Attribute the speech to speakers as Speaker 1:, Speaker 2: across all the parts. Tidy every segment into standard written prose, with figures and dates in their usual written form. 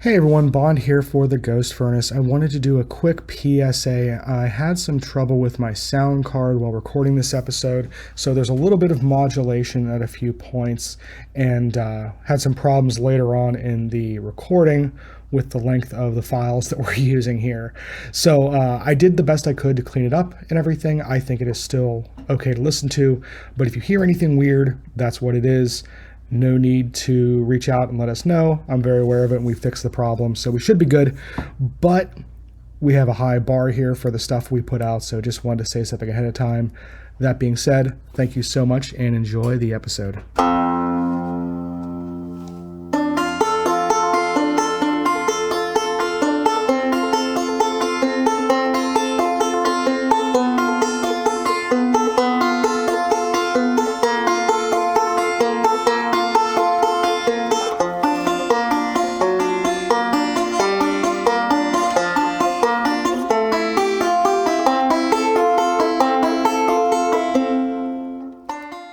Speaker 1: Hey everyone, Bond here for the Ghost Furnace. I wanted to do a quick PSA. I had some trouble with my sound card while recording this episode, so there's a little bit of modulation at a few points, and had some problems later on in the recording with the length of the files that we're using here. So I did the best I could to clean it up and everything. I think it is still okay to listen to, but if you hear anything weird, that's what it is. No need to reach out and let us know. I'm very aware of it and we fixed the problem, so we should be good. But we have a high bar here for the stuff we put out, so just wanted to say something ahead of time. That being said, thank you so much and enjoy the episode.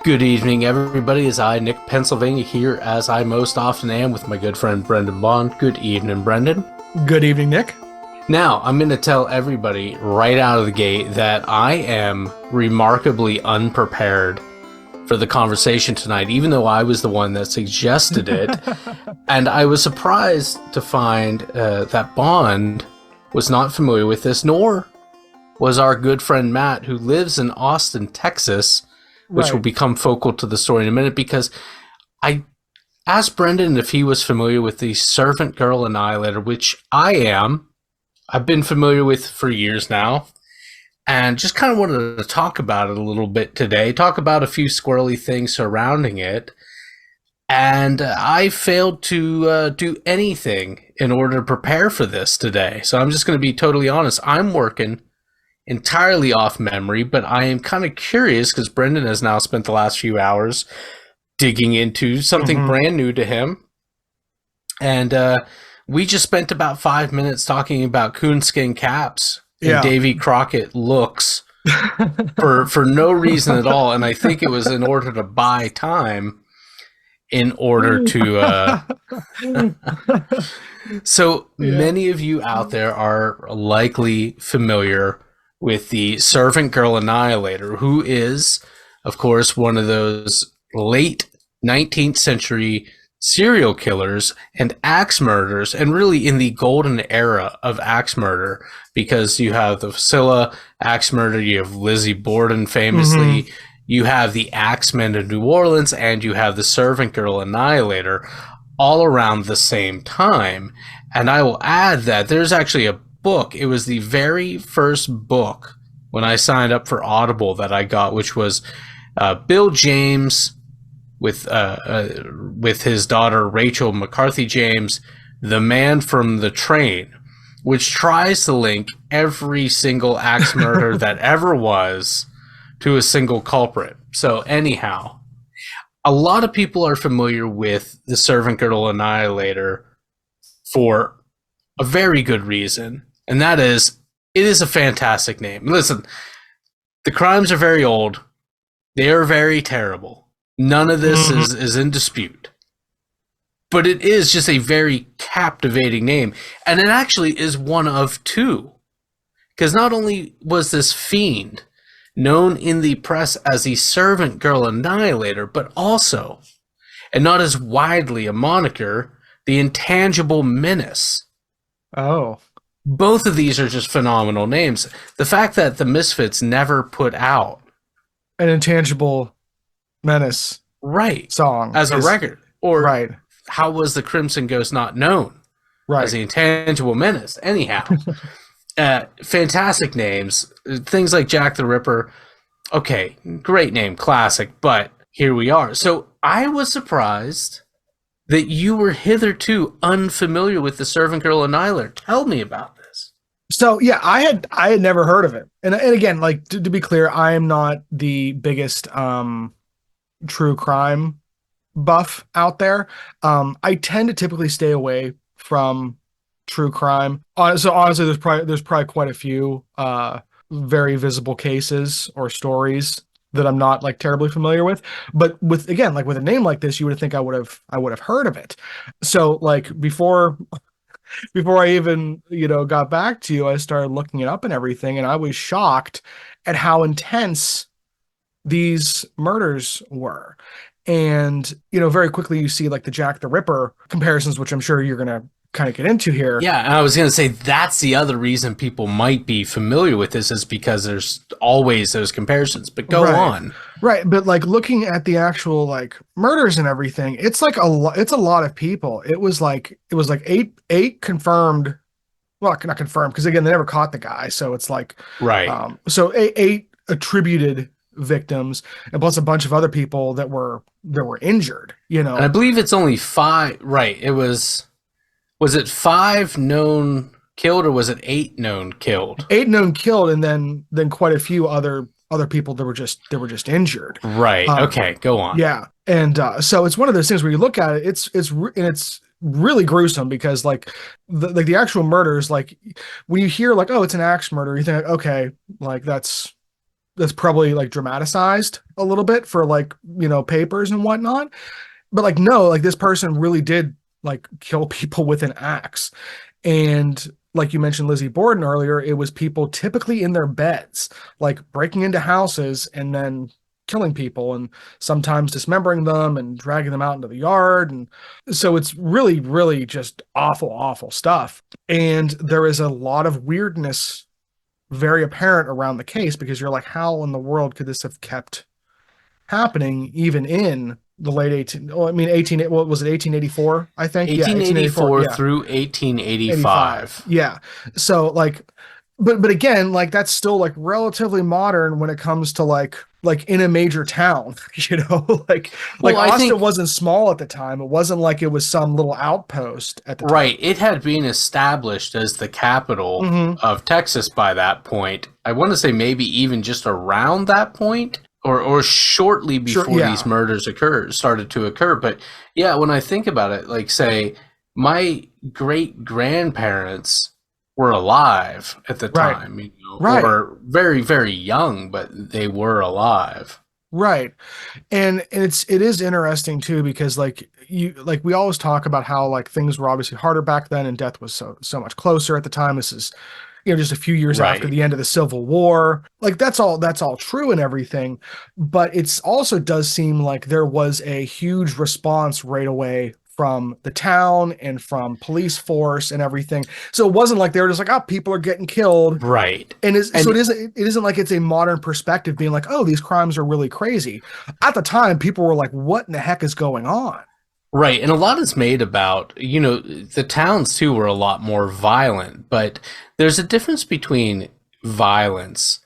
Speaker 2: Good evening, everybody. It's I, Nick Pennsylvania, here as I most often am with my good friend Brendan Bond. Good evening, Brendan.
Speaker 1: Good evening, Nick.
Speaker 2: Now, I'm going to tell everybody right out of the gate that I am remarkably unprepared for the conversation tonight, even though I was the one that suggested it. And I was surprised to find that Bond was not familiar with this, nor was our good friend Matt, who lives in Austin, Texas, which will become focal to the story in a minute, because I asked Brendan if he was familiar with the Servant Girl Annihilator, which I am. I've been familiar with for years now, and just kind of wanted to talk about it a little bit today, talk about a few squirrely things surrounding it, and I failed to do anything in order to prepare for this today. So I'm just going to be totally honest. I'm working entirely off memory, but I am kind of curious because Brendan has now spent the last few hours digging into something brand new to him. And we just spent about 5 minutes talking about coonskin caps and Davy Crockett looks for no reason at all. And I think it was in order to buy time in order to so many of you out there are likely familiar with the Servant Girl Annihilator, who is, of course, one of those late 19th century serial killers and axe murderers, and really in the golden era of axe murder, because you have the Facilla axe murder, you have Lizzie Borden famously, you have the Axemen of New Orleans, and you have the Servant Girl Annihilator, all around the same time. And I will add that there's actually a book. It was the very first book when I signed up for Audible that I got, which was Bill James with his daughter Rachel McCarthy James, The Man from the Train, which tries to link every single axe murder that ever was to a single culprit. So anyhow, a lot of people are familiar with the Servant Girl Annihilator for a very good reason. And that is, it is a fantastic name. Listen, the crimes are very old. They are very terrible. None of this is in dispute. But it is just a very captivating name. And it actually is one of two. Because not only was this fiend known in the press as the Servant Girl Annihilator, but also, and not as widely a moniker, the Intangible Menace.
Speaker 1: Oh.
Speaker 2: Both of these are just phenomenal names. The fact that the Misfits never put out
Speaker 1: An Intangible Menace song
Speaker 2: as a record, or how was the Crimson Ghost not known as the Intangible Menace? Anyhow, fantastic names. Things like Jack the Ripper. Okay, great name, classic, but here we are. So I was surprised that you were hitherto unfamiliar with the Servant Girl Annihilator. Tell me about this.
Speaker 3: So yeah, I had never heard of it, and again, like to be clear, I am not the biggest true crime buff out there. I tend to typically stay away from true crime. So honestly, there's probably quite a few very visible cases or stories that I'm not like terribly familiar with. But with a name like this, you would think I would have heard of it. So like before before I even, got back to you, I started looking it up and everything, and I was shocked at how intense these murders were. And, very quickly you see like the Jack the Ripper comparisons, which I'm sure you're going to kind of get into here.
Speaker 2: Yeah, and I was going to say that's the other reason people might be familiar with this is because there's always those comparisons. But go on.
Speaker 3: Right, but like looking at the actual like murders and everything, it's like it's a lot of people. It was like eight confirmed, well, not confirmed because again they never caught the guy, so it's like
Speaker 2: Right.
Speaker 3: so eight attributed victims and plus a bunch of other people that were injured,
Speaker 2: And I believe it's only 5, right? Was it 5 known killed or was it 8 known killed?
Speaker 3: 8 known killed, and then quite a few other people that were just injured.
Speaker 2: Right. Okay, go on.
Speaker 3: Yeah, and so it's one of those things where you look at it, it's really gruesome because like the actual murders, like when you hear like, oh, it's an axe murder, you think, okay, like that's probably like dramatized a little bit for like papers and whatnot, but like no, like this person really did like kill people with an axe. And like you mentioned Lizzie Borden earlier, it was people typically in their beds, like breaking into houses and then killing people and sometimes dismembering them and dragging them out into the yard. And so it's really, really just awful, awful stuff. And there is a lot of weirdness very apparent around the case because you're like, how in the world could this have kept happening even in the late 18, well, I mean, 18, what was it, 1884, I think?
Speaker 2: 1884
Speaker 3: yeah.
Speaker 2: through 1885.
Speaker 3: Yeah. So like, but again, like that's still like relatively modern when it comes to like in a major town, like Austin wasn't small at the time. It wasn't like it was some little outpost at the time.
Speaker 2: Right. It had been established as the capital of Texas by that point. I want to say maybe even just around that point. Or shortly before these murders started to occur. But yeah, when I think about it, like say my great grandparents were alive at the time, or very, very young, but they were alive.
Speaker 3: Right. And it is interesting too, because like we always talk about how like things were obviously harder back then and death was so much closer at the time. This is just a few years after the end of the Civil War. Like that's all true and everything. But it's also does seem like there was a huge response right away from the town and from police force and everything. So it wasn't like they were just like, oh, people are getting killed.
Speaker 2: Right.
Speaker 3: So it isn't like it's a modern perspective being like, oh, these crimes are really crazy. At the time, people were like, what in the heck is going on?
Speaker 2: Right, and a lot is made about, the towns too were a lot more violent, but there's a difference between violence,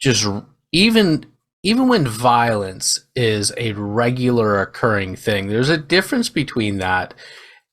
Speaker 2: just even when violence is a regular occurring thing, there's a difference between that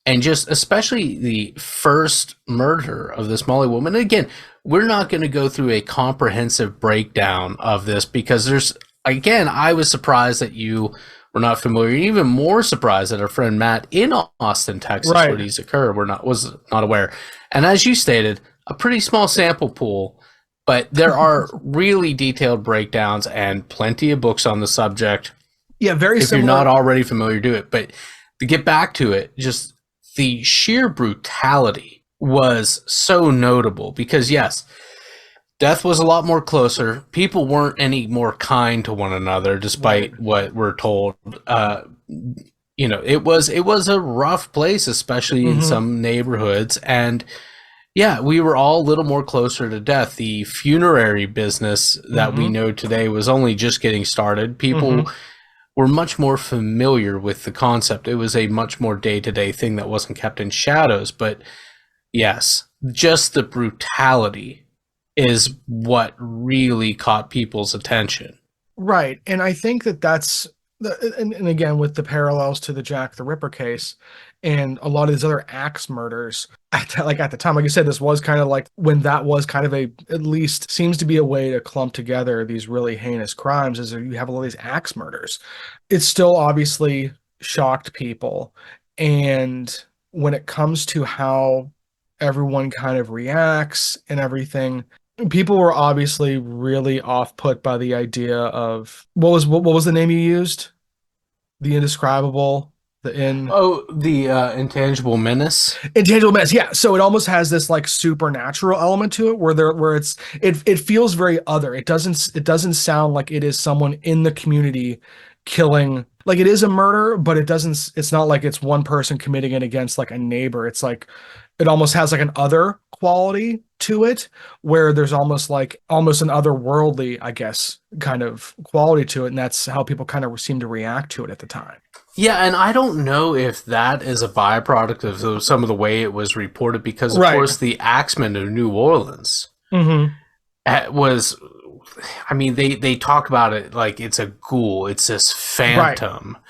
Speaker 2: and just especially the first murder of this Molly woman. And again, we're not going to go through a comprehensive breakdown of this because I was surprised that you were not familiar. Even more surprised that our friend Matt in Austin, Texas, where these occur, was not aware. And as you stated, a pretty small sample pool, but there are really detailed breakdowns and plenty of books on the subject.
Speaker 3: Yeah, very
Speaker 2: similar. If you're not already familiar, do it. But to get back to it, just the sheer brutality was so notable because yes, death was a lot more closer. People weren't any more kind to one another, despite what we're told. It was a rough place, especially in some neighborhoods. And yeah, we were all a little more closer to death. The funerary business that we know today was only just getting started. People were much more familiar with the concept. It was a much more day-to-day thing that wasn't kept in shadows. But yes, just the brutality is what really caught people's attention.
Speaker 3: Right. And I think that's, and again, with the parallels to the Jack the Ripper case and a lot of these other axe murders, at the time, like I said, this was kind of like when that was kind of at least seems to be a way to clump together these really heinous crimes is you have a lot of these axe murders. It still obviously shocked people. And when it comes to how everyone kind of reacts and everything, people were obviously really off-put by the idea of what was the name you used? The indescribable The in
Speaker 2: Oh, the Intangible Menace.
Speaker 3: Intangible Menace, yeah. So it almost has this like supernatural element to it, where it feels very other. It doesn't sound like it is someone in the community killing. Like it is a murder, but it doesn't. It's not like it's one person committing it against like a neighbor. It's like it almost has like an other quality to it, where there's almost an otherworldly, I guess, kind of quality to it, and that's how people kind of seem to react to it at the time.
Speaker 2: Yeah, and I don't know if that is a byproduct of some of the way it was reported, because, of
Speaker 3: Right.
Speaker 2: course, the Axemen of New Orleans was, I mean, they talk about it like it's a ghoul, it's this phantom. Right.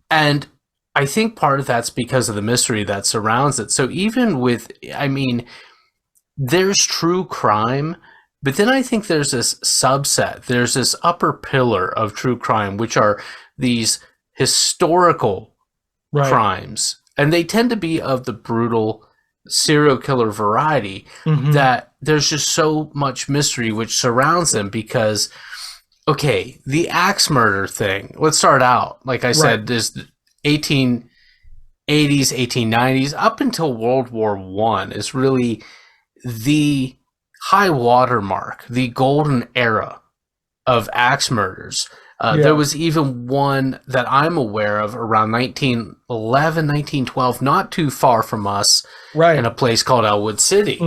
Speaker 2: And I think part of that's because of the mystery that surrounds it. So even with, I mean, there's true crime, but then I think there's this subset, there's this upper pillar of true crime, which are these historical crimes, and they tend to be of the brutal serial killer variety, that there's just so much mystery which surrounds them. Because, okay, the axe murder thing, let's start out, like I said, this 1880s, 1890s, up until World War I is really the high watermark, the golden era of axe murders. There was even one that I'm aware of around 1911, 1912, not too far from us, in a place called Elwood City.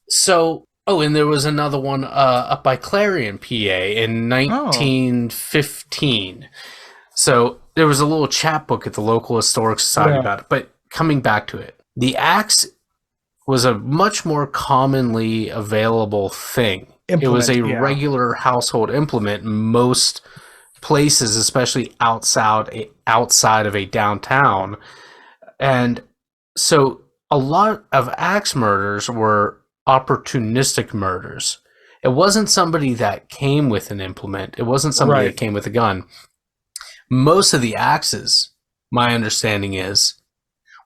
Speaker 2: So, and there was another one up by Clarion, PA, in 1915. So there was a little chapbook at the local historic society about it. But coming back to it, the axe was a much more commonly available thing. It was a regular household implement in most places, especially outside of a downtown. And so a lot of axe murders were opportunistic murders. It wasn't somebody that came with an implement. It wasn't somebody that came with a gun. Most of the axes, my understanding is,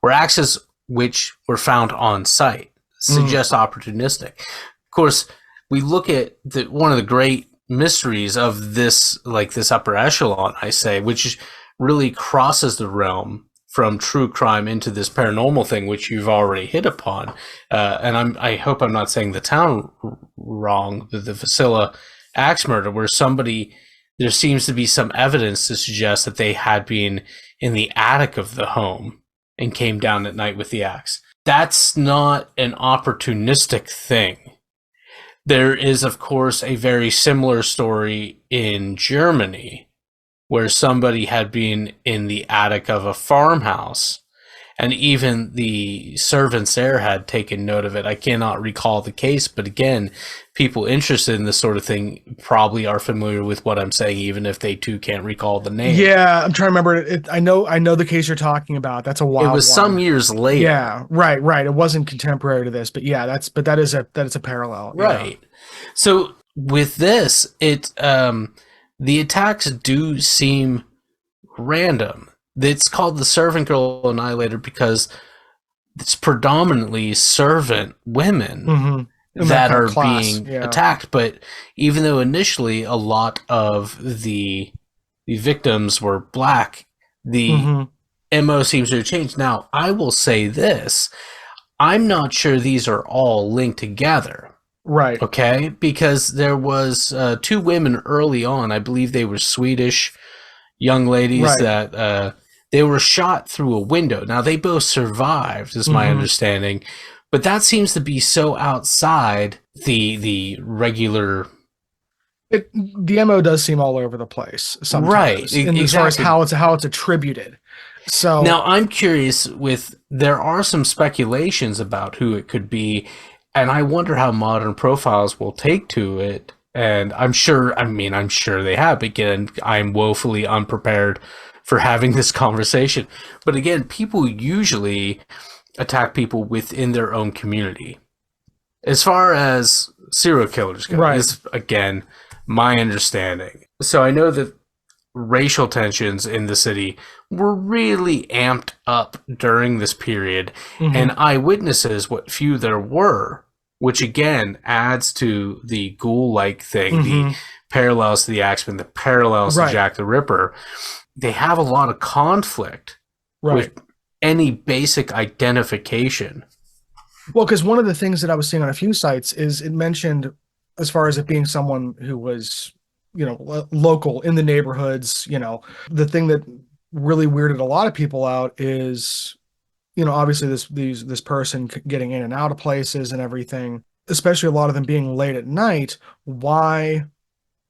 Speaker 2: were axes which were found on site. Suggest opportunistic. Of course, we look at one of the great mysteries of this, like this upper echelon, I say, which really crosses the realm from true crime into this paranormal thing, which you've already hit upon. And I hope I'm not saying the town wrong, the Vasilla axe murder, where there seems to be some evidence to suggest that they had been in the attic of the home and came down at night with the axe. That's not an opportunistic thing. There is, of course, a very similar story in Germany where somebody had been in the attic of a farmhouse, and even the servants there had taken note of it. I cannot recall the case, but again, people interested in this sort of thing probably are familiar with what I'm saying, even if they too can't recall the name.
Speaker 3: Yeah, I'm trying to remember it. I know the case you're talking about. That's a wild one.
Speaker 2: It was some years later.
Speaker 3: Yeah, right. It wasn't contemporary to this, but yeah, that is a parallel.
Speaker 2: Right. Yeah. So with this, the attacks do seem random. It's called the Servant Girl Annihilator because it's predominantly servant women that are being attacked. But even though initially a lot of the victims were black, the MO seems to have changed. Now, I will say this. I'm not sure these are all linked together.
Speaker 3: Right.
Speaker 2: Okay? Because there was two women early on, I believe they were Swedish young ladies that they were shot through a window. Now, they both survived, is my understanding, but that seems to be so outside the regular.
Speaker 3: The MO does seem all over the place sometimes.
Speaker 2: Right.
Speaker 3: As far as how it's attributed. So
Speaker 2: now I'm curious there are some speculations about who it could be, and I wonder how modern profiles will take to it. And I'm sure they have. Again, I'm woefully unprepared for having this conversation. But again, people usually attack people within their own community. As far as serial killers go, is, again, my understanding. So I know that racial tensions in the city were really amped up during this period, and eyewitnesses, what few there were, which again adds to the ghoul-like thing, the parallels to the Axeman, the parallels to Jack the Ripper. They have a lot of conflict
Speaker 3: Right.
Speaker 2: with any basic identification.
Speaker 3: Well, because one of the things that I was seeing on a few sites is it mentioned, as far as it being someone who was, local in the neighborhoods, the thing that really weirded a lot of people out is, obviously this person getting in and out of places and everything, especially a lot of them being late at night. Why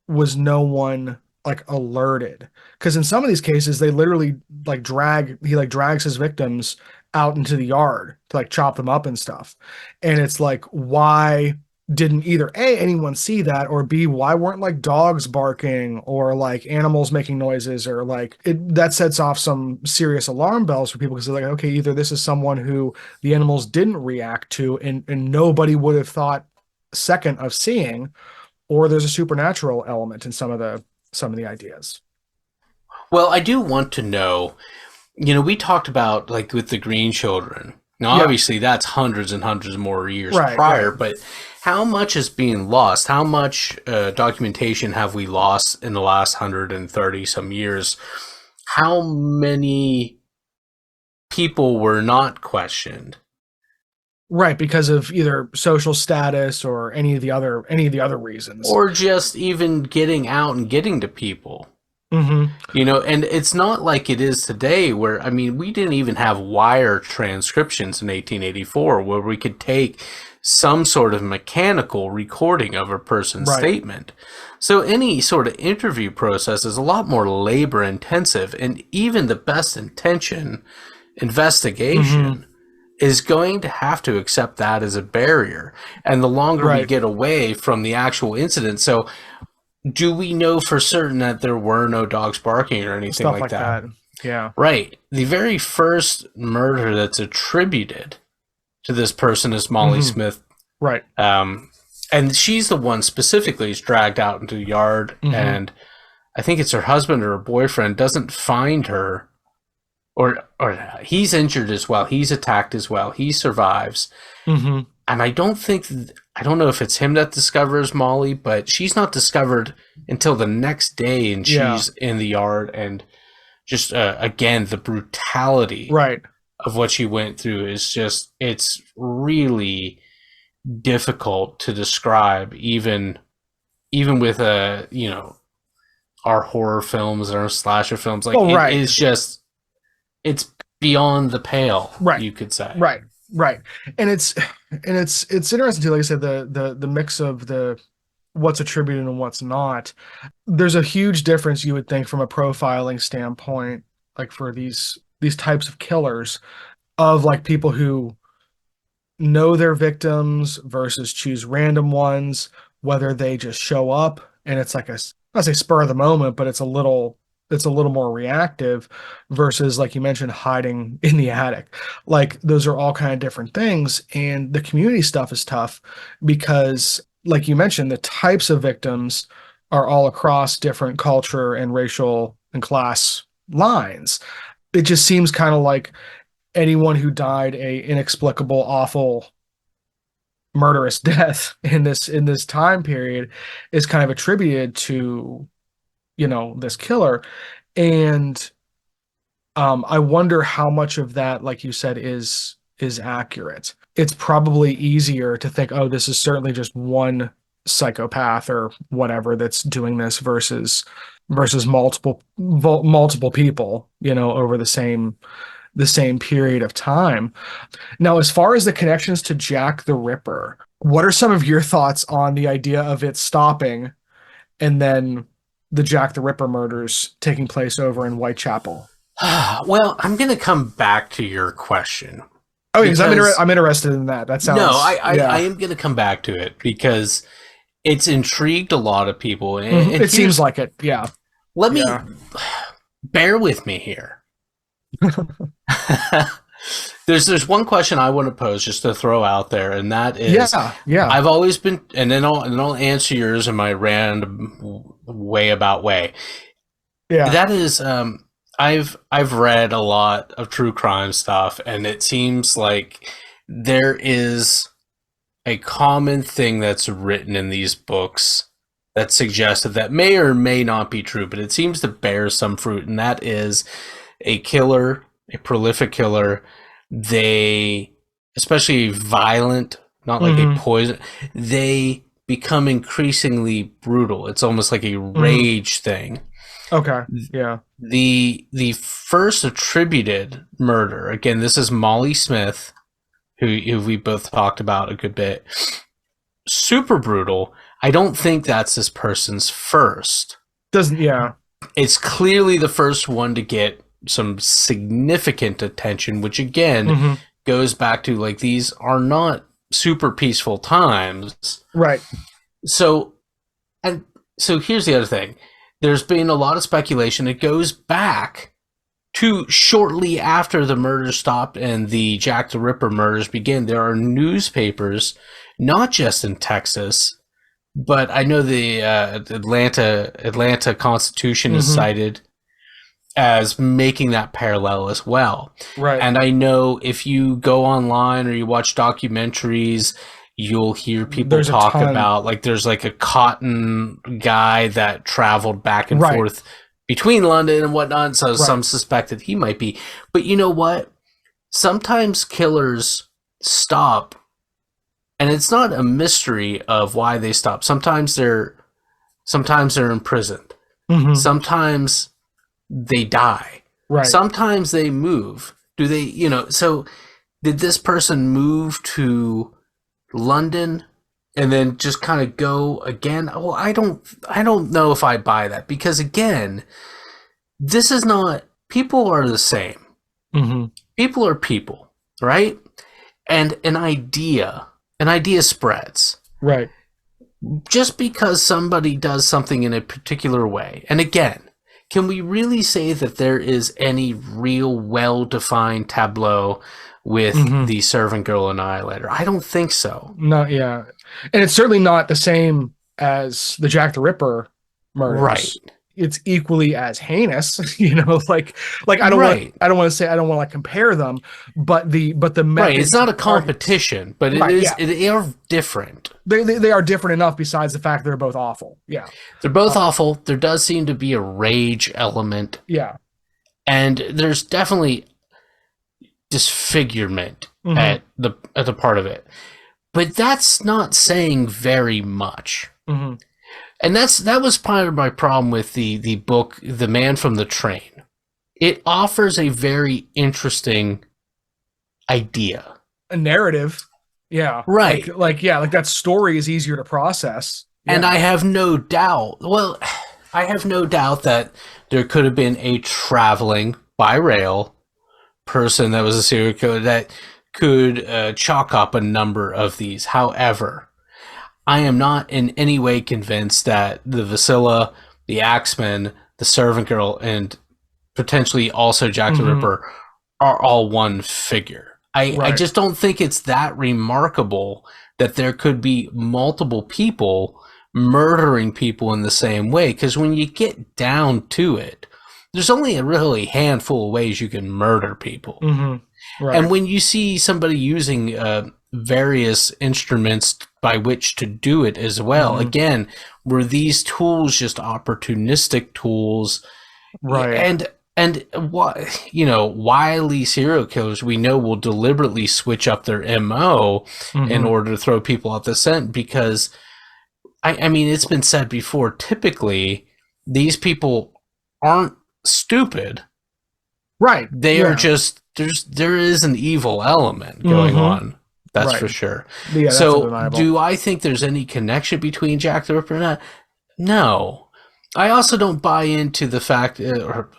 Speaker 3: was no one like alerted? Because in some of these cases, they literally drags his victims out into the yard to like chop them up and stuff. And it's like, why didn't either A, anyone see that, or B, why weren't like dogs barking or like animals making noises, or like that sets off some serious alarm bells for people, because they're like, okay, either this is someone who the animals didn't react to and nobody would have thought second of seeing, or there's a supernatural element in some of the ideas.
Speaker 2: Well, I do want to know, we talked about like with the Green Children. Now,
Speaker 3: Yeah.
Speaker 2: obviously, that's hundreds and hundreds more years
Speaker 3: Right,
Speaker 2: prior,
Speaker 3: right.
Speaker 2: but how much is being lost? How much documentation have we lost in the last 130 some years? How many people were not questioned?
Speaker 3: Right, because of either social status or any of the other reasons.
Speaker 2: Or just even getting out and getting to people?
Speaker 3: Mm-hmm.
Speaker 2: And it's not like it is today where, I mean, we didn't even have wire transcriptions in 1884 where we could take some sort of mechanical recording of a person's
Speaker 3: Right.
Speaker 2: statement. So any sort of interview process is a lot more labor intensive, and even the best intention investigation is going to have to accept that as a barrier. And the longer we
Speaker 3: Right.
Speaker 2: get away from the actual incident, so do we know for certain that there were no dogs barking or anything
Speaker 3: Stuff
Speaker 2: like
Speaker 3: like
Speaker 2: that?
Speaker 3: that. Yeah.
Speaker 2: Right. The very first murder that's attributed to this person is Molly
Speaker 3: Mhm.
Speaker 2: Smith.
Speaker 3: Right.
Speaker 2: And she's the one specifically who's dragged out into the yard, and I think it's her husband or her boyfriend doesn't find her, or he's injured as well. He's attacked as well. He survives.
Speaker 3: Mm-hmm.
Speaker 2: And I don't know if it's him that discovers Molly, but she's not discovered until the next day, and
Speaker 3: Yeah.
Speaker 2: she's in the yard. And just again, the brutality
Speaker 3: Right.
Speaker 2: of what she went through is just, it's really difficult to describe, even with our horror films and our slasher films. Like,
Speaker 3: Oh, right.
Speaker 2: it is just, it's beyond the pale,
Speaker 3: Right.
Speaker 2: you could say.
Speaker 3: Right. Right. And it's interesting too, like I said, the mix of the what's attributed and what's not. There's a huge difference, you would think, from a profiling standpoint, like for these types of killers, of like people who know their victims versus choose random ones, whether they just show up and it's like I say spur of the moment, but it's a little more reactive, versus, like you mentioned, hiding in the attic. Like, those are all kind of different things. And the community stuff is tough because, like you mentioned, the types of victims are all across different culture and racial and class lines. It just seems kind of like anyone who died a inexplicable, awful, murderous death in this time period is kind of attributed to, this killer. And I wonder how much of that, like you said, is accurate. It's probably easier to think, oh, this is certainly just one psychopath or whatever that's doing this, versus multiple people, over the same period of time. Now, as far as the connections to Jack the Ripper, what are some of your thoughts on the idea of it stopping and then the Jack the Ripper murders taking place over in Whitechapel?
Speaker 2: Well, I'm going to come back to your question.
Speaker 3: Oh, because I'm interested in that. That sounds...
Speaker 2: No, I
Speaker 3: yeah.
Speaker 2: am going to come back to it because it's intrigued a lot of people. And
Speaker 3: It seems like it. Yeah.
Speaker 2: Let me
Speaker 3: Yeah.
Speaker 2: bear with me here. There's one question I want to pose just to throw out there, and that is,
Speaker 3: Yeah.
Speaker 2: I've always been, and then I'll answer yours in my random way.
Speaker 3: Yeah.
Speaker 2: That is, I've read a lot of true crime stuff, and it seems like there is a common thing that's written in these books that suggested that may or may not be true, but it seems to bear some fruit, and that is a killer a prolific killer, they, especially violent, not like a poison, they become increasingly brutal. It's almost like a rage thing.
Speaker 3: Okay. Yeah.
Speaker 2: The first attributed murder, again, this is Molly Smith, who we both talked about a good bit. Super brutal. I don't think that's this person's first.
Speaker 3: Yeah.
Speaker 2: It's clearly the first one to get some significant attention, which again goes back to, like, these are not super peaceful times.
Speaker 3: Right.
Speaker 2: So here's the other thing. There's been a lot of speculation. It goes back to shortly after the murders stopped and the Jack the Ripper murders began. There are newspapers, not just in Texas, but I know the Atlanta Constitution is cited as making that parallel as well.
Speaker 3: Right.
Speaker 2: And I know if you go online or you watch documentaries, you'll hear people talk about, like, there's like a cotton guy that traveled back and forth between London and whatnot. So some suspect that he might be. But you know what? Sometimes killers stop, and it's not a mystery of why they stop. Sometimes they're imprisoned. Sometimes they die.
Speaker 3: Right.
Speaker 2: Sometimes they move. Do they, so did this person move to London and then just kind of go again? Well, I don't know if I buy that, because again, this is not, people are the same. People are people, right? And an idea spreads.
Speaker 3: Right.
Speaker 2: Just because somebody does something in a particular way. And again, can we really say that there is any real well-defined tableau with the servant girl annihilator? I don't think so.
Speaker 3: No, yeah. And it's certainly not the same as the Jack the Ripper murders.
Speaker 2: Right.
Speaker 3: It's equally as heinous, like I don't want to compare them, but the
Speaker 2: right. It's not a competition, but they are different.
Speaker 3: They are different enough, besides the fact they're both awful. Yeah.
Speaker 2: They're both awful. There does seem to be a rage element.
Speaker 3: Yeah.
Speaker 2: And there's definitely disfigurement at the part of it. But that's not saying very much. And that was part of my problem with the book, The Man from the Train. It offers a very interesting idea.
Speaker 3: A narrative. Yeah.
Speaker 2: Right.
Speaker 3: Like that story is easier to process. Yeah.
Speaker 2: And I have no doubt that there could have been a traveling by rail person that was a serial killer that could chalk up a number of these. However, I am not in any way convinced that the Vasilla, the Axeman, the Servant Girl, and potentially also Jack the Ripper are all one figure. I just don't think it's that remarkable that there could be multiple people murdering people in the same way. Because when you get down to it, there's only a really handful of ways you can murder people. Right. And when you see somebody using various instruments by which to do it as well, again, were these tools just opportunistic tools?
Speaker 3: Right.
Speaker 2: And wily serial killers, we know, will deliberately switch up their MO in order to throw people off the scent, because I mean, it's been said before, typically these people aren't stupid.
Speaker 3: Right.
Speaker 2: They are just, there is an evil element going on. That's for sure. Yeah, so do I think there's any connection between Jack the Ripper and that? No. I also don't buy into the fact, or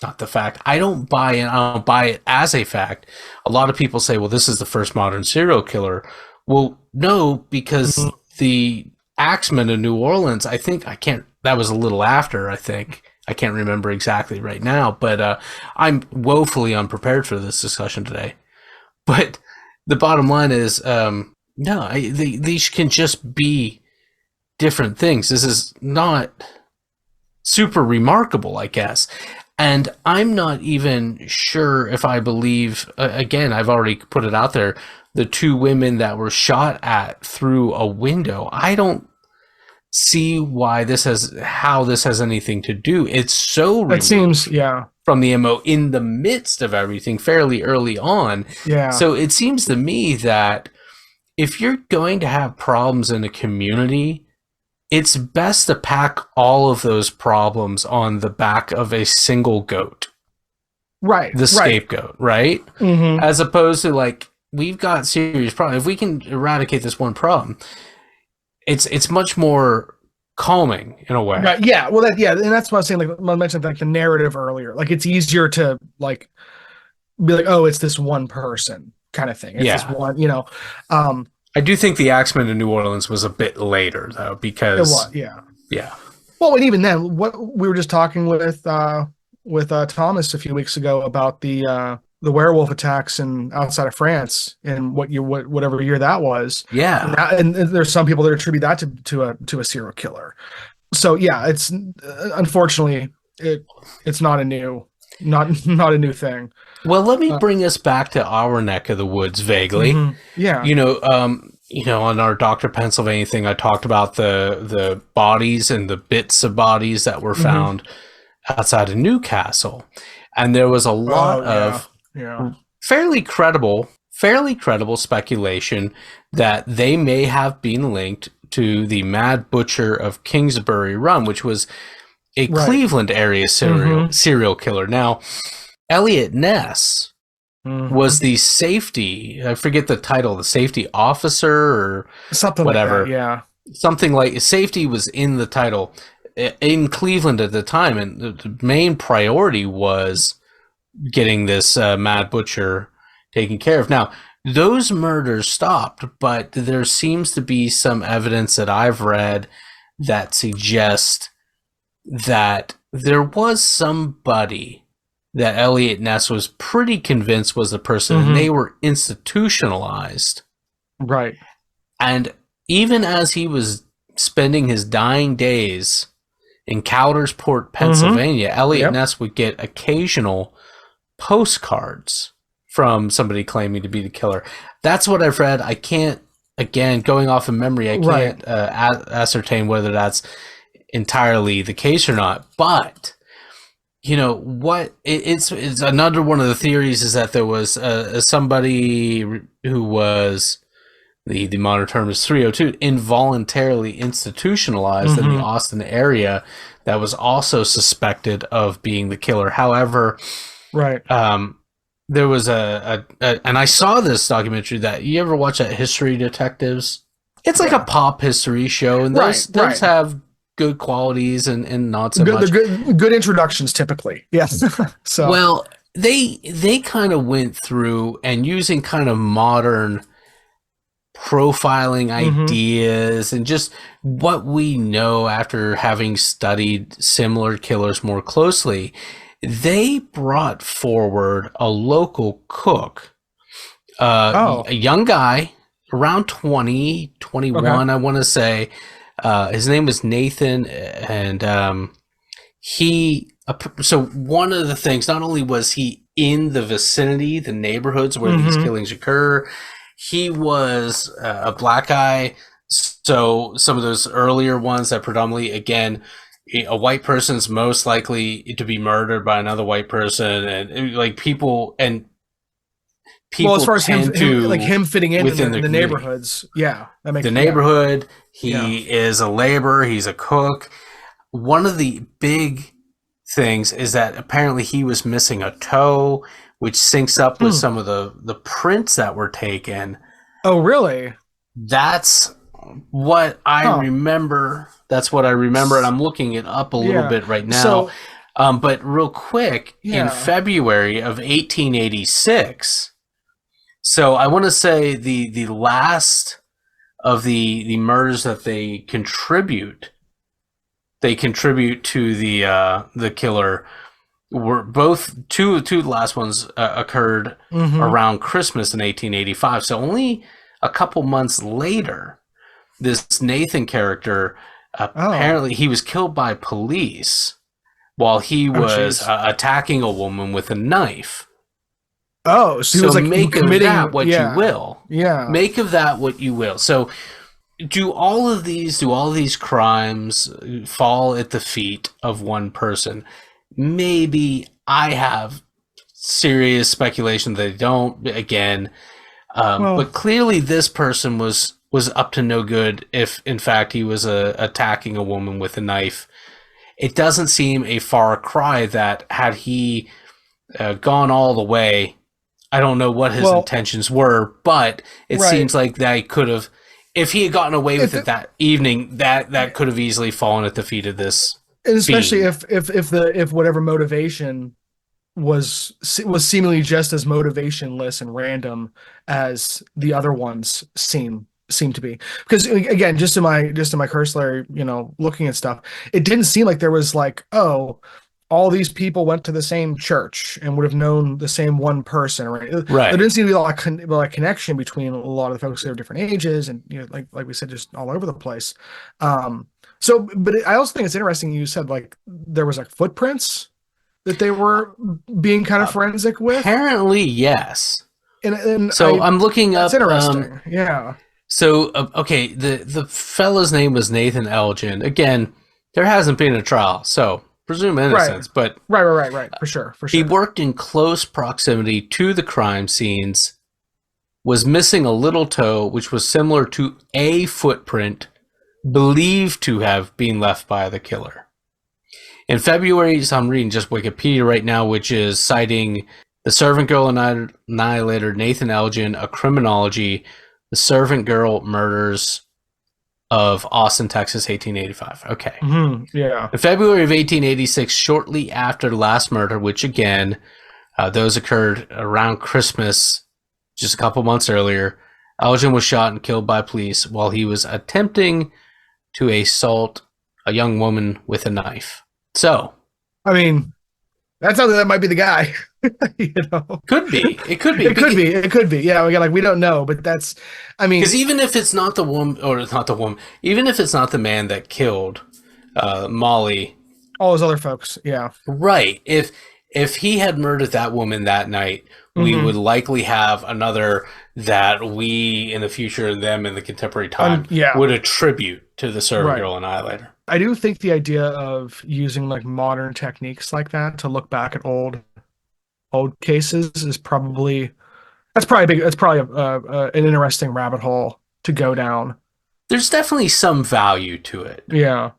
Speaker 2: not the fact, I don't buy it as a fact. A lot of people say, well, this is the first modern serial killer. Well, no, because the Axeman in New Orleans, that was a little after, I think. I can't remember exactly right now, but I'm woefully unprepared for this discussion today. But the bottom line is, these can just be different things. This is not super remarkable, I guess. And I'm not even sure if I believe, again, I've already put it out there, the two women that were shot at through a window. I don't see how this has anything to do. It's so
Speaker 3: removed. It seems, yeah.
Speaker 2: from the MO in the midst of everything fairly early on.
Speaker 3: Yeah.
Speaker 2: So it seems to me that if you're going to have problems in a community, it's best to pack all of those problems on the back of a single goat.
Speaker 3: Right.
Speaker 2: The scapegoat, right?
Speaker 3: Mm-hmm.
Speaker 2: As opposed to like, we've got serious problems. If we can eradicate this one problem, it's much more calming in a way.
Speaker 3: Right. Yeah. Well, and that's what I was saying. Like I mentioned, like the narrative earlier. Like it's easier to like be like, oh, it's this one person kind of thing. It's this one, you know.
Speaker 2: I do think the Axeman in New Orleans was a bit later though, because
Speaker 3: it was, yeah. Well, and even then, what we were just talking with Thomas a few weeks ago about the werewolf attacks in outside of France and whatever year that was.
Speaker 2: Yeah.
Speaker 3: And there's some people that attribute that to a serial killer. So yeah, it's unfortunately it's not a new thing.
Speaker 2: Well, let me bring us back to our neck of the woods vaguely.
Speaker 3: Mm-hmm. Yeah.
Speaker 2: You know, on our Dr. Pennsylvania thing, I talked about the bodies and the bits of bodies that were found outside of Newcastle. And there was a lot of fairly credible speculation that they may have been linked to the Mad Butcher of Kingsbury Run, which was a Cleveland area serial killer. Now, Elliot Ness was the safety, I forget the title, the safety officer or
Speaker 3: something
Speaker 2: whatever.
Speaker 3: Like that, yeah.
Speaker 2: Something like safety was in the title in Cleveland at the time. And the main priority was getting this Mad Butcher taken care of. Now, those murders stopped, but there seems to be some evidence that I've read that suggest that there was somebody that Elliot Ness was pretty convinced was the person, and they were institutionalized.
Speaker 3: Right.
Speaker 2: And even as he was spending his dying days in Coudersport, Pennsylvania, Elliot Ness would get occasional postcards from somebody claiming to be the killer. That's what I've read. I can't, again, going off of memory, I can't ascertain whether that's entirely the case or not. But you know what? It's another one of the theories is that there was somebody who was the modern term is 302 involuntarily institutionalized in the Austin area that was also suspected of being the killer. However, there was a and I saw this documentary that you ever watch that History Detectives? It's like a pop history show, and those have good qualities and not so much.
Speaker 3: They're good introductions typically. Yes. So
Speaker 2: well, they kind of went through and using kind of modern profiling ideas and just what we know after having studied similar killers more closely, they brought forward a local cook, a young guy around 20, 21, I want to say. His name was Nathan, and so one of the things, not only was he in the vicinity, the neighborhoods where these killings occur, he was a black guy. So some of those earlier ones that predominantly, again, a white person's most likely to be murdered by another white person, and like people
Speaker 3: well, as far as him fitting in within the neighborhoods, that makes
Speaker 2: the neighborhood. He is a laborer. He's a cook. One of the big things is that apparently he was missing a toe, which syncs up with some of the prints that were taken.
Speaker 3: Oh, really?
Speaker 2: That's what I remember. That's what I remember, and I'm looking it up a little bit right now.
Speaker 3: So,
Speaker 2: but real quick, in February of 1886. So I want to say the last of the murders that they contribute to the killer were both two of the last ones occurred around Christmas in 1885. So only a couple months later, this Nathan character apparently he was killed by police while he was attacking a woman with a knife.
Speaker 3: Oh, so he was like
Speaker 2: make of that what you will.
Speaker 3: Yeah.
Speaker 2: Make of that what you will. So do all of these crimes fall at the feet of one person? Maybe. I have serious speculation that they don't. Again, but clearly this person was up to no good if, in fact, he was attacking a woman with a knife. It doesn't seem a far cry that had he gone all the way, I don't know what his intentions were, but it seems like they could have, if he had gotten away with it that evening, that could have easily fallen at the feet of this.
Speaker 3: And especially if whatever motivation was seemingly just as motivationless and random as the other ones seem to be. Because again, just in my cursory, looking at stuff, it didn't seem like there was like, oh, all these people went to the same church and would have known the same one person, right? There didn't seem to be a lot of connection between a lot of the folks that are different ages, and like we said, just all over the place. So, but I also think it's interesting you said like there was like footprints that they were being kind of forensic with.
Speaker 2: Apparently, yes.
Speaker 3: And
Speaker 2: so I'm looking up.
Speaker 3: That's interesting. Yeah.
Speaker 2: So okay, the fellow's name was Nathan Elgin. Again, there hasn't been a trial, so presume innocence. But
Speaker 3: right, for sure.
Speaker 2: He worked in close proximity to the crime scenes. Was missing a little toe, which was similar to a footprint believed to have been left by the killer. In February, so I'm reading just Wikipedia right now, which is citing the servant girl annihilator Nathan Elgin, a criminology, the servant girl murders of Austin, Texas, 1885. Okay.
Speaker 3: Yeah.
Speaker 2: In February of 1886, shortly after the last murder, which again, those occurred around Christmas, just a couple months earlier, Elgin was shot and killed by police while he was attempting to assault a young woman with a knife. So,
Speaker 3: I mean, that sounds like that might be the guy.
Speaker 2: Could be. It could be.
Speaker 3: It could be. Yeah, we don't know, but that's. I mean,
Speaker 2: because even if it's not the woman, or not the woman, even if it's not the man that killed Molly,
Speaker 3: all those other folks, yeah,
Speaker 2: right. If he had murdered that woman that night, we would likely have another that we in the future and them in the contemporary time would attribute to the servant girl annihilator.
Speaker 3: I do think the idea of using like modern techniques like that to look back at old cases is probably an interesting rabbit hole to go down.
Speaker 2: There's definitely some value to it.
Speaker 3: Yeah.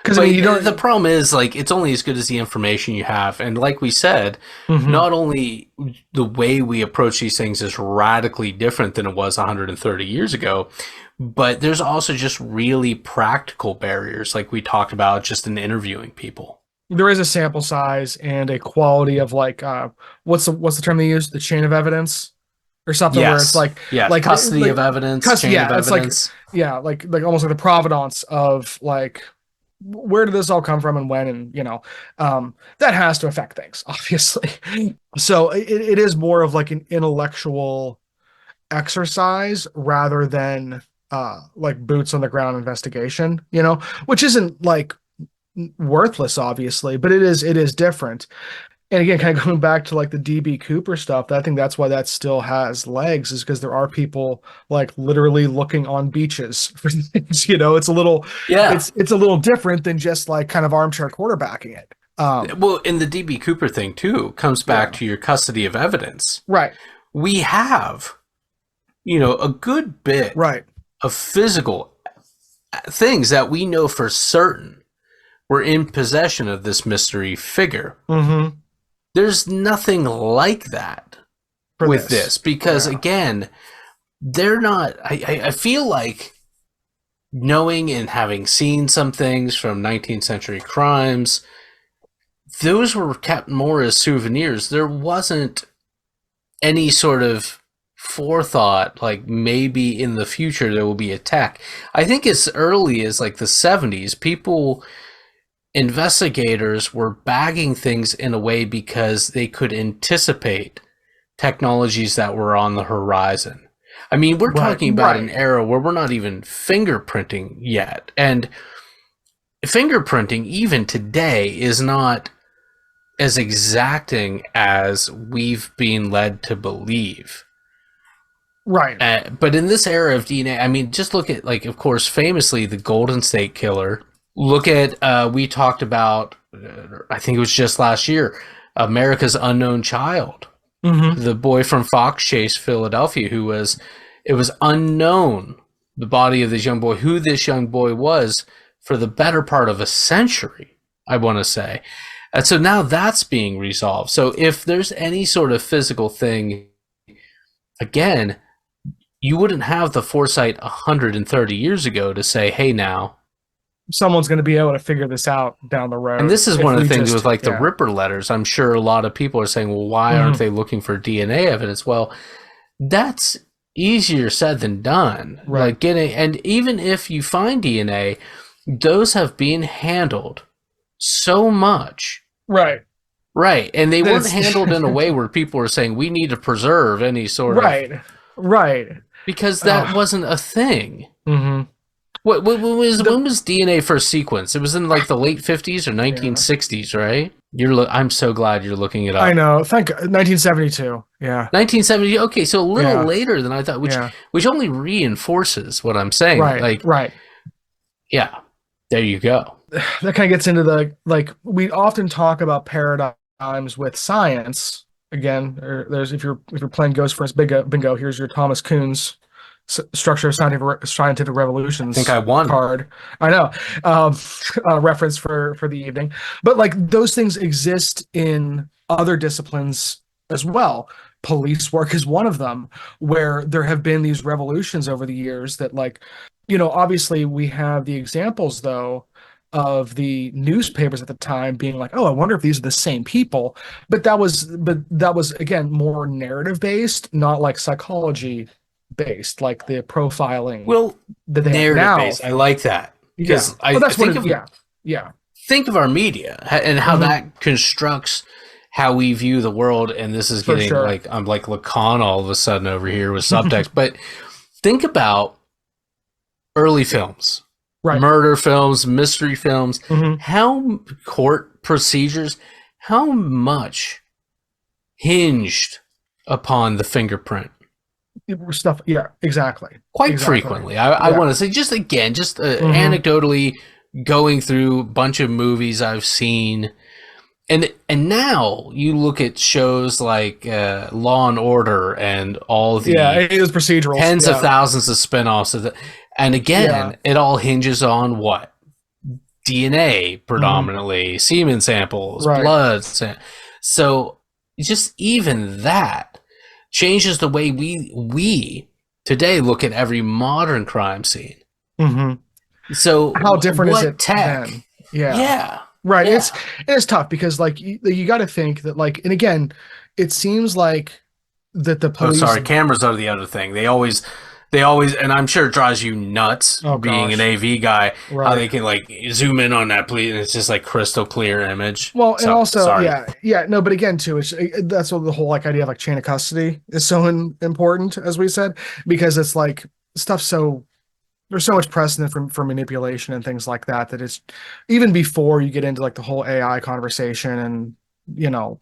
Speaker 2: Because the problem is, like, it's only as good as the information you have. And like we said, not only the way we approach these things is radically different than it was 130 years ago, but there's also just really practical barriers, like we talked about just in interviewing people.
Speaker 3: There is a sample size and a quality of like, what's the term they use? The chain of evidence or something where it's like
Speaker 2: custody of evidence, chain of evidence.
Speaker 3: Like almost like the provenance of like, where did this all come from and when, and that has to affect things, obviously. So it is more of like an intellectual exercise rather than like boots on the ground investigation, which isn't like worthless, obviously, but it is different. And again, kind of going back to like the DB Cooper stuff, I think that's why that still has legs, is because there are people like literally looking on beaches for things. It's a little, it's a little different than just like kind of armchair quarterbacking it.
Speaker 2: Well, and the DB Cooper thing too comes back to your custody of evidence.
Speaker 3: Right.
Speaker 2: We have, a good bit of physical things that we know for certain were in possession of this mystery figure. There's nothing like that with this because, again, they're not. I feel like knowing and having seen some things from 19th century crimes, those were kept more as souvenirs. There wasn't any sort of forethought, like maybe in the future there will be attack. I think as early as like the 70s, investigators were bagging things in a way because they could anticipate technologies that were on the horizon. I mean, we're talking about an era where we're not even fingerprinting yet. And fingerprinting, even today, is not as exacting as we've been led to believe.
Speaker 3: Right.
Speaker 2: But in this era of DNA, I mean, just look at, like, of course, famously, the Golden State Killer. Look at, we talked about I think it was just last year, America's Unknown Child, the boy from Fox Chase, Philadelphia, it was unknown, the body of this young boy, who this young boy was for the better part of a century, I want to say. And so now that's being resolved. So if there's any sort of physical thing, again, you wouldn't have the foresight 130 years ago to say, hey, now,
Speaker 3: someone's going to be able to figure this out down the road.
Speaker 2: and this is one of the things with like the Ripper letters. I'm sure a lot of people are saying, well, why aren't they looking for DNA evidence? Well, that's easier said than done.
Speaker 3: Right.
Speaker 2: Like and even if you find DNA, those have been handled so much.
Speaker 3: Right.
Speaker 2: Right. And they weren't handled in a way where people are saying we need to preserve any sort of.
Speaker 3: Right.
Speaker 2: Because that wasn't a thing.
Speaker 3: Mm-hmm.
Speaker 2: When was DNA first sequenced? It was in like the late 50s or 1960s, right? I'm so glad you're looking it up.
Speaker 3: I know. 1972. Yeah.
Speaker 2: 1970. Okay, so a little later than I thought, which only reinforces what I'm saying.
Speaker 3: Right. Right.
Speaker 2: Yeah. There you go.
Speaker 3: That kind of gets into we often talk about paradigms with science. Again, there's if you're playing Ghost Furnace bingo, here's your Thomas Kuhn's Structure of Scientific Revolutions.
Speaker 2: I think I won.
Speaker 3: Card. I know. Reference for the evening. But like those things exist in other disciplines as well. Police work is one of them, where there have been these revolutions over the years that obviously we have the examples though of the newspapers at the time being like, oh, I wonder if these are the same people. But that was again more narrative based, not like psychology based, like the profiling.
Speaker 2: Well,
Speaker 3: that they
Speaker 2: narrative
Speaker 3: have now.
Speaker 2: Based. I like that because think of our media and how that constructs how we view the world. And this is getting like I'm like Lacan all of a sudden over here with subtext. But think about early films. Right. Murder films, mystery films, how court procedures, how much hinged upon the fingerprint.
Speaker 3: Stuff, yeah, exactly.
Speaker 2: Quite frequently. I want to say, just anecdotally going through a bunch of movies I've seen. And now you look at shows like Law and Order and all the
Speaker 3: it is procedural.
Speaker 2: Tens of thousands of spinoffs of that. And again, it all hinges on what? DNA predominantly, semen samples, blood. So just even that changes the way we today look at every modern crime scene. So
Speaker 3: how different is it
Speaker 2: tech?
Speaker 3: Then? Yeah. Right. Yeah. It's tough because you got to think that and again, it seems like that the police.
Speaker 2: Oh, sorry. Cameras are the other thing. They always, and I'm sure it drives you nuts being an AV guy, how they can zoom in on that, please, and it's just crystal clear image.
Speaker 3: Well, and also, no, but again, too, that's what the whole idea of chain of custody is so important, as we said, because it's stuff there's so much precedent for manipulation and things like that it's even before you get into the whole AI conversation and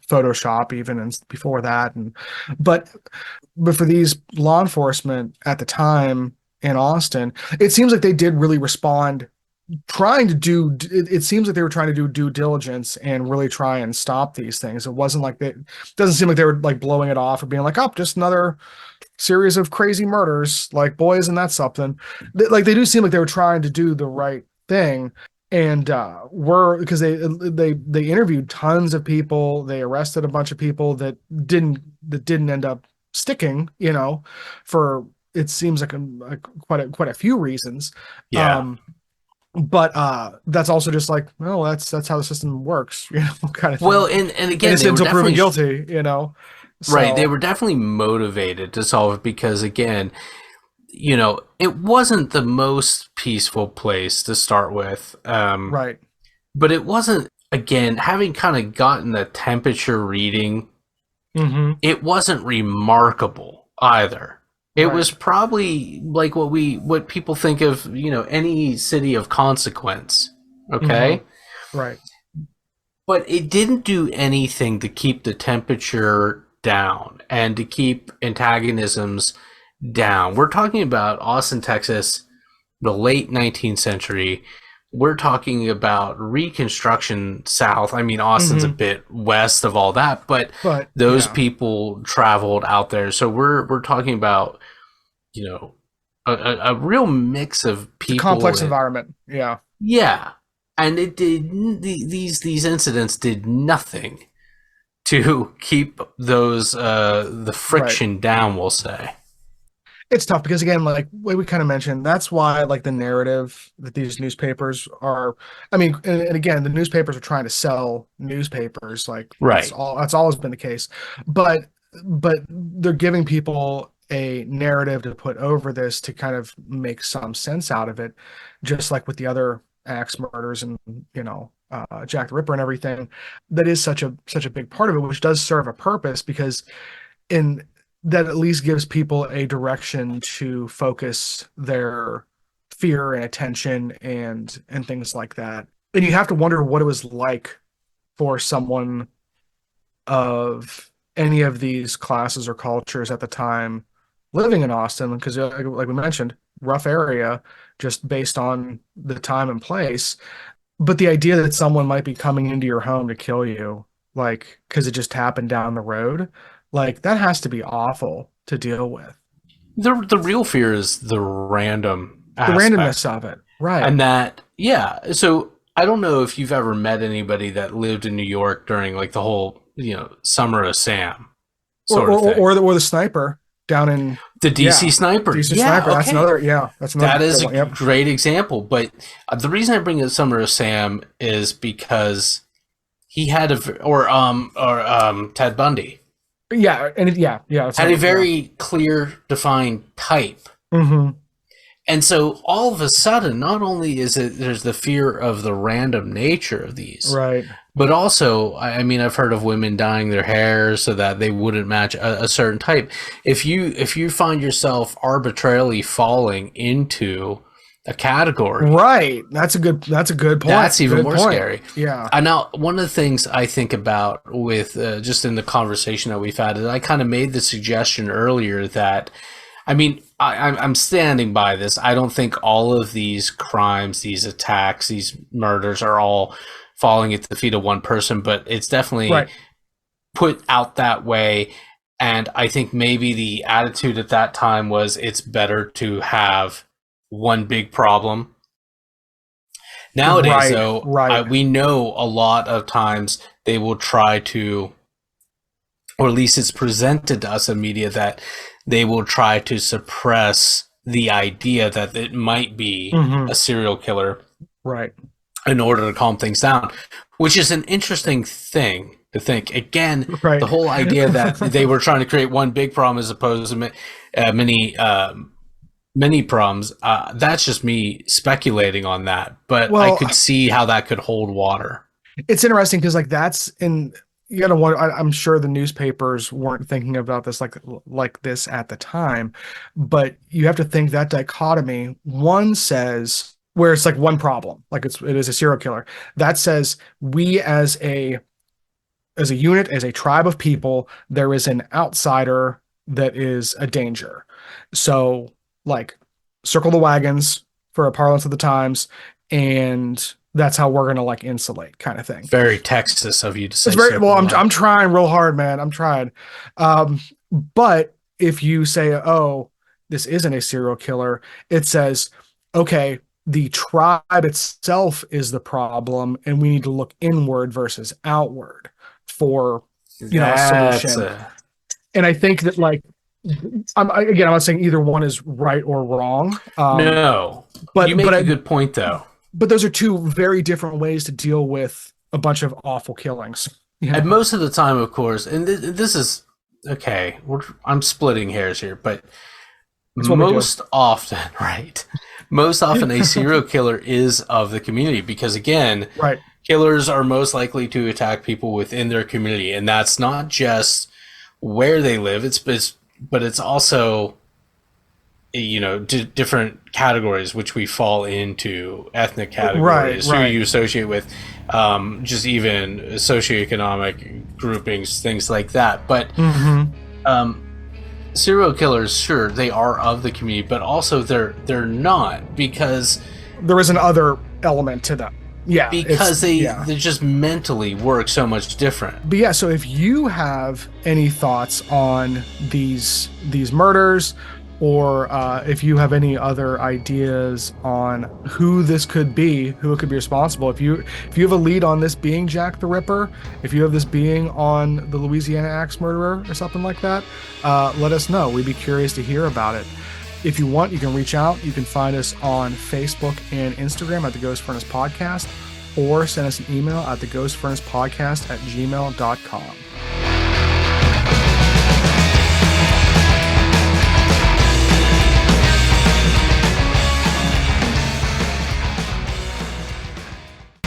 Speaker 3: Photoshop even and before that but for these law enforcement at the time in Austin, it seems like they did really respond it seems like they were trying to do due diligence and really try and stop these things. It wasn't doesn't seem like they were blowing it off or being just another series of crazy murders, boys, and that's something. They do seem like they were trying to do the right thing. And because they interviewed tons of people, they arrested a bunch of people that didn't end up sticking, for it seems like quite a few reasons.
Speaker 2: Yeah.
Speaker 3: But that's also just that's how the system works, kind of thing.
Speaker 2: Well, and again,
Speaker 3: innocent until proven guilty, So,
Speaker 2: right. They were definitely motivated to solve it because again, it wasn't the most peaceful place to start with.
Speaker 3: Right.
Speaker 2: But it wasn't, again, having kind of gotten the temperature reading, it wasn't remarkable either. It was probably what people think of, any city of consequence. Okay.
Speaker 3: Right.
Speaker 2: But it didn't do anything to keep the temperature down and to keep antagonisms down. We're talking about Austin, Texas, the late 19th century, we're talking about Reconstruction South. I mean, Austin's a bit west of all that, but those people traveled out there. So we're talking about, you know, a real mix of people.
Speaker 3: It's a complex environment. Yeah.
Speaker 2: Yeah. And it did these incidents did nothing to keep those the friction down, we'll say.
Speaker 3: It's tough because, again, like we kind of mentioned, that's why like the narrative that these newspapers are, I mean, and again, the newspapers are trying to sell newspapers, like that's always been the case, but they're giving people a narrative to put over this to kind of make some sense out of it, just like with the other axe murders and, you know, Jack the Ripper and everything. That is such a big part of it, which does serve a purpose, because that at least gives people a direction to focus their fear and attention and things like that. And you have to wonder what it was like for someone of any of these classes or cultures at the time living in Austin, because like we mentioned, rough area just based on the time and place. But the idea that someone might be coming into your home to kill you, like, because it just happened down the road, like, that has to be awful to deal with.
Speaker 2: The real fear is the random aspect.
Speaker 3: The randomness of it. Right.
Speaker 2: And that, yeah. So I don't know if you've ever met anybody that lived in New York during like the whole, you know, Summer of Sam sort of thing.
Speaker 3: Or the sniper down in
Speaker 2: the DC sniper.
Speaker 3: DC sniper.
Speaker 2: Okay.
Speaker 3: That's another.
Speaker 2: That is a great example. But the reason I bring up Summer of Sam is because he had Ted Bundy.
Speaker 3: Yeah, and
Speaker 2: had a very clear, defined type.
Speaker 3: Mm-hmm.
Speaker 2: And so all of a sudden, not only is it there's the fear of the random nature of these,
Speaker 3: right?
Speaker 2: But also, I mean, I've heard of women dyeing their hair so that they wouldn't match a certain type. If you find yourself arbitrarily falling into a category,
Speaker 3: right? That's a good point.
Speaker 2: That's even more scary.
Speaker 3: Yeah.
Speaker 2: Now, one of the things I think about with just in the conversation that we've had is I kind of made the suggestion earlier that, I mean, I'm standing by this. I don't think all of these crimes, these attacks, these murders are all falling at the feet of one person, but it's definitely put out that way. And I think maybe the attitude at that time was it's better to have one big problem. Nowadays, we know a lot of times they will try to, or at least it's presented to us in media, that they will try to suppress the idea that it might be a serial killer,
Speaker 3: right,
Speaker 2: in order to calm things down, which is an interesting thing to think. Again, the whole idea that they were trying to create one big problem as opposed to many problems, that's just me speculating on that, but I could see how that could hold water.
Speaker 3: It's interesting because, like, that's in, you gotta wonder, I'm sure the newspapers weren't thinking about this like this at the time, but you have to think that dichotomy, one says, where it's like one problem, like it is a serial killer, that says we as a unit, as a tribe of people, there is an outsider that is a danger. So, like, circle the wagons, for a parlance of the times, and that's how we're gonna, like, insulate, kind of thing.
Speaker 2: Very Texas of you to say.
Speaker 3: It's very well. I'm trying real hard, man. I'm trying. But if you say, "Oh, this isn't a serial killer," it says, "Okay, the tribe itself is the problem, and we need to look inward versus outward for, you know, a solution." And I think that, like, I'm not saying either one is right or wrong.
Speaker 2: No, but you make a good point, though.
Speaker 3: But those are two very different ways to deal with a bunch of awful killings. Yeah.
Speaker 2: And most of the time, of course, and this is okay. I'm splitting hairs here, but most often, most often a serial killer is of the community, because again, killers are most likely to attack people within their community, and that's not just where they live. But it's also, you know, different categories which we fall into, ethnic categories, who you associate with, just even socioeconomic groupings, things like that. But serial killers, sure, they are of the community, but also they're not, because
Speaker 3: there is an other element to them. Yeah,
Speaker 2: because they just mentally work so much different.
Speaker 3: But yeah, so if you have any thoughts on these murders, or if you have any other ideas on who this could be, who it could be responsible, if you have a lead on this being Jack the Ripper, if you have this being on the Louisiana Axe Murderer or something like that, let us know. We'd be curious to hear about it. If you want, you can reach out. You can find us on Facebook and Instagram at the Ghost Furnace Podcast, or send us an email at theghostfurnacepodcast@gmail.com.